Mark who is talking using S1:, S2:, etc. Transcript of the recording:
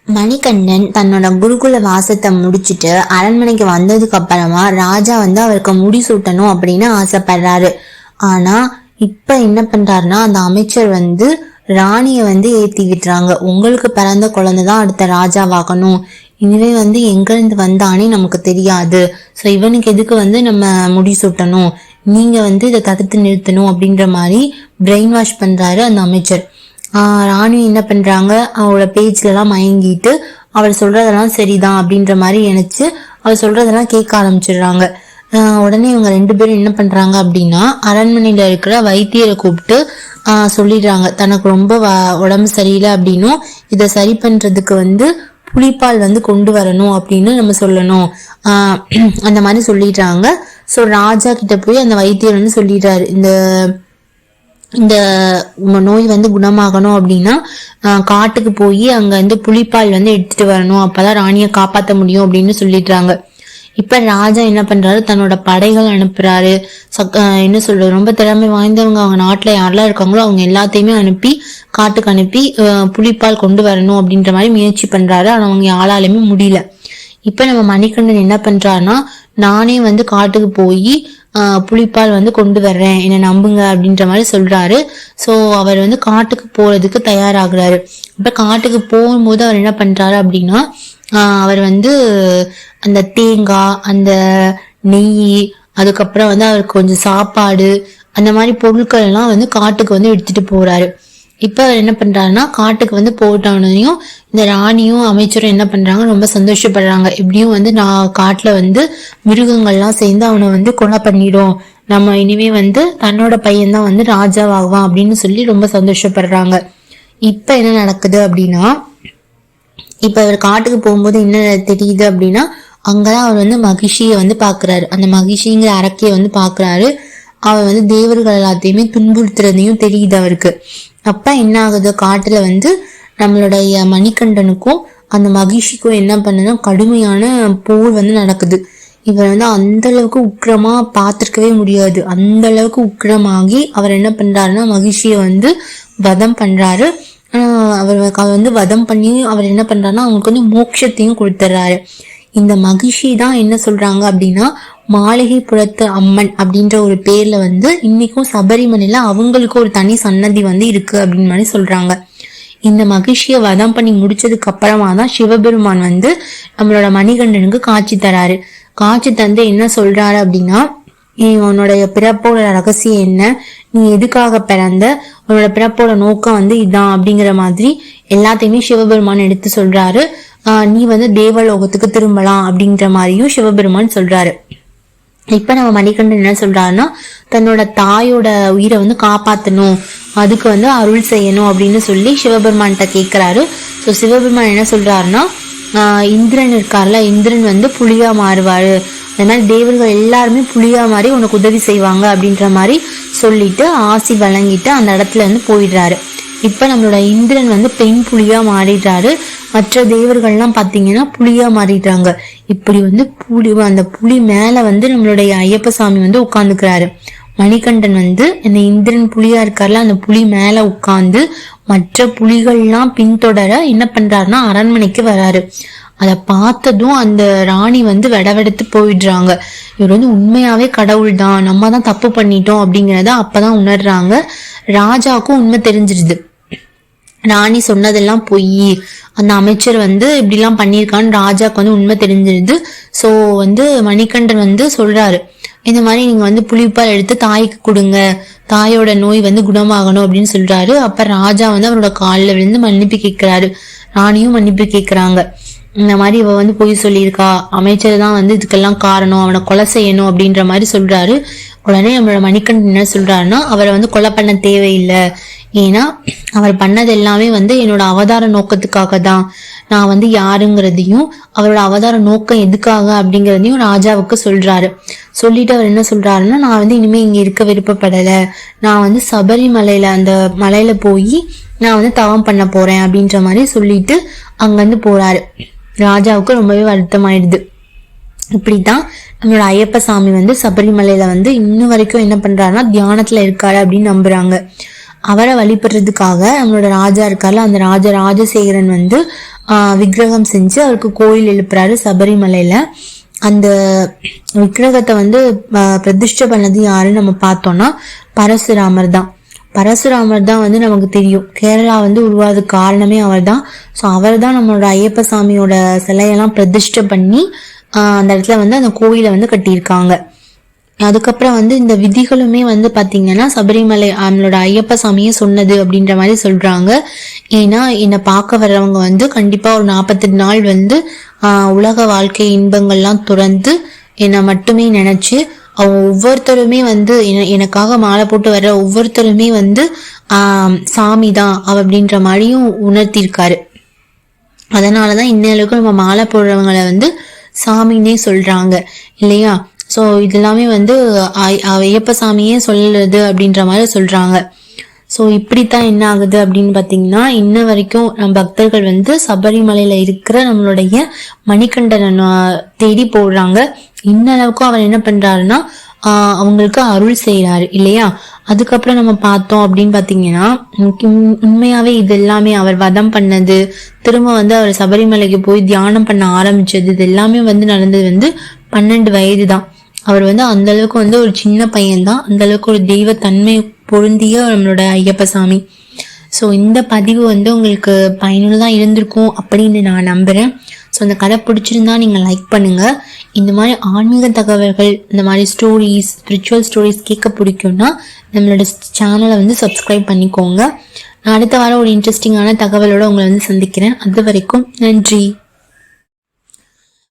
S1: மணிகண்டன் தன்னோட குருகுல வாசத்தை முடிச்சுட்டு அரண்மனைக்கு வந்ததுக்கு அப்புறமா ராஜா அவருக்கு முடி சூட்டணும் அப்படின்னு ஆசைப்படுறாரு. ஆனா இப்ப என்ன பண்றாருன்னா அந்த அமைச்சர் ராணிய ஏத்தி விட்டுறாங்க. உங்களுக்கு பிறந்த குழந்தைதான் அடுத்த ராஜாவாகணும், இனிமே எங்க இருந்து வந்தானே நமக்கு தெரியாது, சோ இவனுக்கு எதுக்கு நம்ம முடி சூட்டணும், நீங்க இதை தடுத்து நிறுத்தணும் அப்படின்ற மாதிரி பிரெயின் வாஷ் பண்றாரு அந்த அமைச்சர். ராணி என்ன பண்றாங்க, அவளோட பேச்சுல எல்லாம் மயங்கிட்டு அவள் சொல்றதெல்லாம் சரிதான் அப்படின்ற மாதிரி நினைச்சு அவள் சொல்றதெல்லாம் கேட்க ஆரம்பிச்சிடுறாங்க. உடனே இவங்க 2 பேரும் என்ன பண்றாங்க அப்படின்னா அரண்மனையில இருக்கிற வைத்தியரை கூப்பிட்டு சொல்லிடுறாங்க, தனக்கு ரொம்ப உடம்பு சரியில்லை அப்படின்னும் இதை சரி பண்றதுக்கு புலிப்பால் கொண்டு வரணும் அப்படின்னு நம்ம சொல்லணும், அந்த மாதிரி சொல்லிடுறாங்க. ஸோ ராஜா கிட்ட போய் அந்த வைத்தியர் சொல்லிடுறாரு, இந்த நோய் குணமாகணும் அப்படின்னா காட்டுக்கு போய் அங்க புலிப்பால் எடுத்துட்டு வரணும், அப்பதான் ராணியை காப்பாற்ற முடியும் அப்படின்னு சொல்லிடுறாங்க. இப்ப ராஜா என்ன பண்றாரு, தன்னோட படைகள் அனுப்புறாரு. என்ன சொல்றது, ரொம்ப திறமை வாய்ந்தவங்க அவங்க நாட்டுல யாரெல்லாம் இருக்காங்களோ அவங்க எல்லாத்தையுமே அனுப்பி காட்டுக்கு அனுப்பி புலிப்பால் கொண்டு வரணும் அப்படின்ற மாதிரி முயற்சி பண்றாரு. ஆனா அவங்க யாராலுமே முடியல. இப்ப நம்ம மணிகண்டன் என்ன பண்றாருன்னா, நானே காட்டுக்கு போய் புலிப்பால் கொண்டு வர்றேன், என்ன நம்புங்க அப்படின்ற மாதிரி சொல்றாரு. சோ அவர் காட்டுக்கு போறதுக்கு தயாராகிறாரு. இப்ப காட்டுக்கு போகும்போது அவர் என்ன பண்றாரு அப்படின்னா, அவர் அந்த தேங்காய், அந்த நெய், அதுக்கப்புறம் அவருக்கு கொஞ்சம் சாப்பாடு, அந்த மாதிரி பொருட்கள் எல்லாம் காட்டுக்கு எடுத்துட்டு போறாரு. இப்ப அவர் என்ன பண்றாருன்னா, காட்டுக்கு போட்டவனையும் இந்த ராணியும் அமைச்சரும் என்ன பண்றாங்க, ரொம்ப சந்தோஷப்படுறாங்க. எப்படியும் நான் காட்டுல மிருகங்கள்லாம் சேர்ந்து அவனை கொலை பண்ணிடும், நம்ம இனிமே தன்னோட பையன்தான் ராஜாவாகுவான் அப்படின்னு சொல்லி ரொம்ப சந்தோஷப்படுறாங்க. இப்ப என்ன நடக்குது அப்படின்னா, இப்ப அவர் காட்டுக்கு போகும்போது என்ன தெரியுது அப்படின்னா, அங்கதான் அவர் மகிழ்ச்சியை பாக்குறாரு. அந்த மகிழ்ச்சிங்கிற அரக்கைய பாக்குறாரு. அவர் தேவர்கள் எல்லாத்தையுமே துன்புறுத்துறதையும் தெரியுது அவருக்கு. அப்ப என்ன ஆகுது, காட்டுல நம்மளுடைய மணிகண்டனுக்கும் அந்த மகிழ்ச்சிக்கும் என்ன பண்ணுன்னா கடுமையான போர் நடக்குது. இவர் அந்த அளவுக்கு உக்கிரமா பார்த்திருக்கவே முடியாது. அந்த அளவுக்கு உக்கிரமாகி அவர் என்ன பண்றாருன்னா மகிழ்ச்சியை வதம் பண்றாரு. அவர் வதம் பண்ணி அவர் என்ன பண்றாருன்னா அவங்களுக்கு மோட்சத்தையும் கொடுத்துட்றாரு. இந்த மகிழ்ச்சி தான் என்ன சொல்றாங்க அப்படின்னா, மாளிகை புறத்து அம்மன் அப்படின்ற ஒரு பேர்ல இன்னைக்கும் சபரிமலையில அவங்களுக்கு ஒரு தனி சன்னதி இருக்கு அப்படின்னு மாதிரி சொல்றாங்க. இந்த மகிழ்ச்சியை வதம் பண்ணி முடிச்சதுக்கு அப்புறமா தான் சிவபெருமான் நம்மளோட மணிகண்டனுக்கு காட்சி தராரு. காட்சி தந்து என்ன சொல்றாரு அப்படின்னா, உன்னுடைய பிறப்போட ரகசியம் என்ன, நீ எதுக்காக பிறந்த, உன்னோட பிறப்போட நோக்கம் இதான் அப்படிங்கிற மாதிரி எல்லாத்தையுமே சிவபெருமான் எடுத்து சொல்றாரு. நீ தேவலோகத்துக்கு திரும்பலாம் அப்படின்ற மாதிரியும் சிவபெருமான் சொல்றாரு. இப்ப நம்ம மணிகண்டன் என்ன சொல்றாருன்னா, தன்னோட தாயோட உயிரை காப்பாத்தணும், அதுக்கு அருள் செய்யணும் அப்படின்னு சொல்லி சிவபெருமான்கிட்ட கேட்கிறாரு. ஸோ சிவபெருமான் என்ன சொல்றாருன்னா, இந்திரன் இருக்கார்ல, இந்திரன் புலியா மாறுவாரு, அந்த மாதிரி தேவர்கள் எல்லாருமே புலியா மாறி உனக்கு உதவி செய்வாங்க அப்படின்ற மாதிரி சொல்லிட்டு ஆசி வழங்கிட்டு அந்த இடத்துல போயிடுறாரு. இப்ப நம்மளோட இந்திரன் பெண் புலியா மாறிடுறாரு. மற்ற தேவர்கள்லாம் பாத்தீங்கன்னா புலியா மாறிடுறாங்க. இப்படி புலி, அந்த புலி மேல நம்மளுடைய ஐயப்ப சாமி உட்கார்ந்துக்கிறாரு. மணிகண்டன் இந்த இந்திரன் புலியா இருக்காருல, அந்த புலி மேல உட்கார்ந்து மற்ற புலிகள்லாம் பின்தொடர என்ன பண்றாருன்னா அரண்மனைக்கு வராரு. அதை பார்த்ததும் அந்த ராணி வெடவெடுத்து போயிடுறாங்க. இவர் உண்மையாவே கடவுள் தான், நம்ம தான் தப்பு பண்ணிட்டோம் அப்படிங்கிறத அப்பதான் உணர்றாங்க. ராஜாவுக்கும் உண்மை தெரிஞ்சிருது, ராணி சொன்னதெல்லாம் பொய், அந்த அமைச்சர் இப்படிலாம் பண்ணியிருக்கான்னு ராஜாவுக்கு உண்மை தெரிஞ்சிருது. ஸோ மணிகண்டன் சொல்றாரு, இந்த மாதிரி நீங்க புலிப்பால் எடுத்து தாய்க்கு கொடுங்க, தாயோட நோய் குணமாகணும் அப்படின்னு சொல்றாரு. அப்ப ராஜா அவரோட காலில் விழுந்து மன்னிப்பு கேட்கிறாரு. ராணியும் மன்னிப்பு கேட்கிறாங்க. இந்த மாதிரி இவ பொய் சொல்லியிருக்கா, அமைச்சர் தான் இதுக்கெல்லாம் காரணம், அவனை கொலை செய்யணும் அப்படின்ற மாதிரி சொல்றாரு. உடனே நம்மளோட மணிகண்டன் என்ன சொல்றாருன்னா, அவரை கொலை பண்ண தேவையில்லை, ஏன்னா அவர் பண்ணது எல்லாமே என்னோட அவதார நோக்கத்துக்காக தான், நான் யாருங்கிறதையும் அவரோட அவதார நோக்கம் எதுக்காக அப்படிங்கிறதையும் ராஜாவுக்கு சொல்றாரு. சொல்லிட்டு அவர் என்ன சொல்றாருன்னா, நான் இனிமே இங்க இருக்க விருப்பப்படலை, நான் சபரிமலையில அந்த மலையில போய் நான் தவம் பண்ண போறேன் அப்படின்ற மாதிரி சொல்லிட்டு அங்கிருந்து போறாரு. ராஜாவுக்கு ரொம்பவே வருத்தமாயிடுது. இப்படித்தான் நம்மளோட ஐயப்ப சாமி சபரிமலையில இன்னும் வரைக்கும் என்ன பண்றாருன்னா தியானத்துல இருக்காரு அப்படின்னு நம்புறாங்க. அவரை வழிபடுறதுக்காக நம்மளோட ராஜா இருக்காருல, அந்த ராஜசேகரன் விக்கிரகம் செஞ்சு அவருக்கு கோயில் எழுப்புறாரு சபரிமலையில. அந்த விக்கிரகத்தை வந்து பிரதிஷ்டை பண்ணது யாருன்னு நம்ம பார்த்தோம்னா பரசுராமர் தான். பரசுராமர் தான் வந்து நமக்கு தெரியும் கேரளா வந்து உருவாது காரணமே அவர் தான். ஸோ அவர் தான் நம்மளோட ஐயப்ப சாமியோட சிலையெல்லாம் பிரதிஷ்டை பண்ணி அந்த இடத்துல வந்து அந்த கோயிலை வந்து கட்டியிருக்காங்க. அதுக்கப்புறம் வந்து இந்த விதிகளுமே வந்து பாத்தீங்கன்னா சபரிமலை நம்மளோட ஐயப்ப சாமியே சொன்னது அப்படின்ற மாதிரி சொல்றாங்க. ஏன்னா என்னை பார்க்க வர்றவங்க வந்து கண்டிப்பா ஒரு 48 நாள் வந்து உலக வாழ்க்கை இன்பங்கள்லாம் துறந்து என்னை மட்டுமே நினைச்சு அவங்க ஒவ்வொருத்தருமே வந்து எனக்காக மாலை போட்டு வர்ற ஒவ்வொருத்தருமே வந்து சாமி தான் அப்படின்ற மாதிரியும் உணர்த்திருக்காரு. அதனாலதான் இன்னளுக்கும் நம்ம மாலை போடுறவங்களை வந்து சாமின்னே சொல்றாங்க இல்லையா. ஸோ இதெல்லாமே வந்து ஐயப்ப சாமியே சொல்லுறது அப்படின்ற மாதிரி சொல்றாங்க. ஸோ இப்படித்தான் என்ன ஆகுது அப்படின்னு பாத்தீங்கன்னா இன்ன வரைக்கும் நம்ம பக்தர்கள் வந்து சபரிமலையில இருக்கிற நம்மளுடைய மணிகண்டனை தேடி போடுறாங்க. இன்ன அளவுக்கும் அவர் என்ன பண்றாருன்னா அவங்களுக்கு அருள் செய்யறாரு இல்லையா. அதுக்கப்புறம் நம்ம பார்த்தோம் அப்படின்னு பாத்தீங்கன்னா உண்மையாவே இது எல்லாமே அவர் வதம் பண்ணது, திரும்ப வந்து அவர் சபரிமலைக்கு போய் தியானம் பண்ண ஆரம்பிச்சது, இது எல்லாமே வந்து நடந்தது வந்து 12 வயது தான். அவர் வந்து அந்த அளவுக்கு வந்து ஒரு சின்ன பையன் தான், அந்த அளவுக்கு ஒரு தெய்வ தன்மை பொருந்திய நம்மளோட ஐயப்ப சாமி. ஸோ இந்த பதிவு வந்து உங்களுக்கு பயனுள்ளதாக இருந்திருக்கும் அப்படின்னு நான் நம்புறேன். ஸோ இந்த கதை பிடிச்சிருந்தா நீங்கள் லைக் பண்ணுங்க. இந்த மாதிரி ஆன்மீக தகவல்கள், இந்த மாதிரி ஸ்டோரிஸ், ஸ்பிரிச்சுவல் ஸ்டோரிஸ் கேட்க பிடிக்கும்னா நம்மளோட சேனலை வந்து சப்ஸ்கிரைப் பண்ணிக்கோங்க. நான் அடுத்த வாரம் ஒரு இன்ட்ரெஸ்டிங்கான தகவலோட உங்களை வந்து சந்திக்கிறேன். அது வரைக்கும் நன்றி.